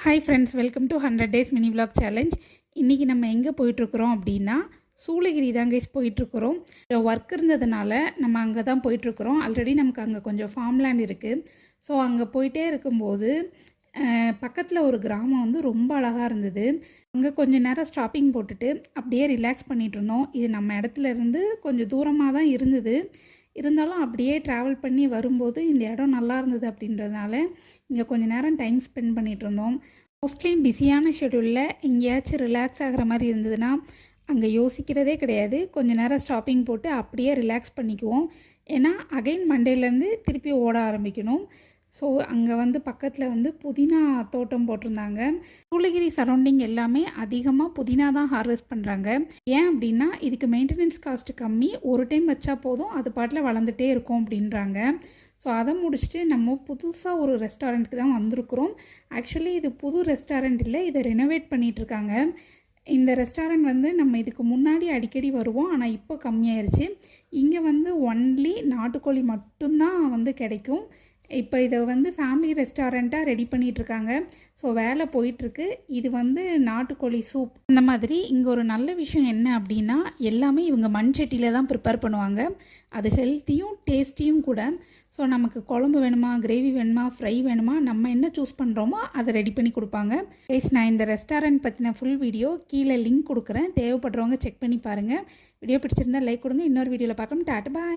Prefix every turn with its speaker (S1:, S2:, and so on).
S1: Hi friends, welcome to 100 days mini vlog challenge. இன்றைக்கி நம்ம எங்கே போயிட்டுருக்குறோம் அப்படின்னா சூளகிரி தான் கைஸ் போயிட்டுருக்குறோம். ஒர்க் இருந்ததுனால நம்ம அங்கே தான் போயிட்டுருக்குறோம். ஆல்ரெடி நமக்கு அங்கே கொஞ்சம் ஃபார்ம்லேண்ட் இருக்குது. ஸோ அங்கே போயிட்டே இருக்கும்போது பக்கத்தில் ஒரு கிராமம் வந்து ரொம்ப அழகாக இருந்தது. அங்கே கொஞ்சம் நேரம் ஸ்டாப்பிங் போட்டுட்டு அப்படியே ரிலாக்ஸ் பண்ணிகிட்டு இருந்தோம். இது நம்ம இடத்துல இருந்து கொஞ்சம் தூரமாக தான் இருந்தது. இருந்தாலும் அப்படியே ட்ராவல் பண்ணி வரும்போது இந்த இடம் நல்லா இருந்தது அப்படின்றதுனால இங்கே கொஞ்சம் நேரம் டைம் ஸ்பெண்ட் பண்ணிகிட்டு இருந்தோம். மோஸ்ட்லி பிஸியான ஷெடியூலில் எங்கேயாச்சும் ரிலாக்ஸ் ஆகிற மாதிரி இருந்ததுன்னா அங்கே யோசிக்கிறதே கிடையாது. கொஞ்சம் நேரம் ஸ்டாப்பிங் போட்டு அப்படியே ரிலாக்ஸ் பண்ணிக்குவோம். ஏன்னா அகைன் மண்டேலேருந்து திருப்பி ஓட ஆரம்பிக்கணும். ஸோ அங்கே வந்து பக்கத்தில் வந்து புதினா தோட்டம் போட்டிருந்தாங்க. சூளகிரி சரௌண்டிங் எல்லாமே அதிகமாக புதினா தான் ஹார்வெஸ்ட் பண்ணுறாங்க. ஏன் அப்படின்னா இதுக்கு மெயின்டெனன்ஸ் காஸ்ட்டு கம்மி, ஒரு டைம் வச்சா போதும், அது பாட்டில் வளர்ந்துட்டே இருக்கும் அப்படின்றாங்க. ஸோ அதை முடிச்சுட்டு நம்ம புதுசாக ஒரு ரெஸ்டாரண்ட்டுக்கு தான் வந்திருக்கிறோம். ஆக்சுவலி இது புது ரெஸ்டாரண்ட் இல்லை, இதை ரெனோவேட் பண்ணிகிட்ருக்காங்க. இந்த ரெஸ்டாரண்ட் வந்து நம்ம இதுக்கு முன்னாடி அடிக்கடி வருவோம், ஆனால் இப்போ கம்மியாயிருச்சு. இங்கே வந்து ஒன்லி நாட்டுக்கோழி மட்டும்தான் வந்து கிடைக்கும். இப்போ இதை வந்து ஃபேமிலி ரெஸ்டாரண்ட்டாக ரெடி பண்ணிகிட்ருக்காங்க. ஸோ வேலை போயிட்டுருக்கு. இது வந்து நாட்டுக்கோழி சூப். அந்த மாதிரி இங்கே ஒரு நல்ல விஷயம் என்ன அப்படின்னா எல்லாமே இவங்க மண் சட்டியில் தான் ப்ரிப்பேர் பண்ணுவாங்க. அது ஹெல்த்தியும் டேஸ்டியும் கூட. ஸோ நமக்கு குழம்பு வேணுமா, கிரேவி வேணுமா, ஃப்ரை வேணுமா, நம்ம என்ன சூஸ் பண்ணுறோமோ அதை ரெடி பண்ணி கொடுப்பாங்க. கைஸ், நான் இந்த ரெஸ்டாரண்ட் பற்றின ஃபுல் வீடியோ கீழே லிங்க் கொடுக்குறேன். தேவைப்படுறவங்க செக் பண்ணி பாருங்கள். வீடியோ பிடிச்சிருந்தா லைக் கொடுங்க. இன்னொரு வீடியோவில் பார்க்கலாம். டாட்டா பாய்.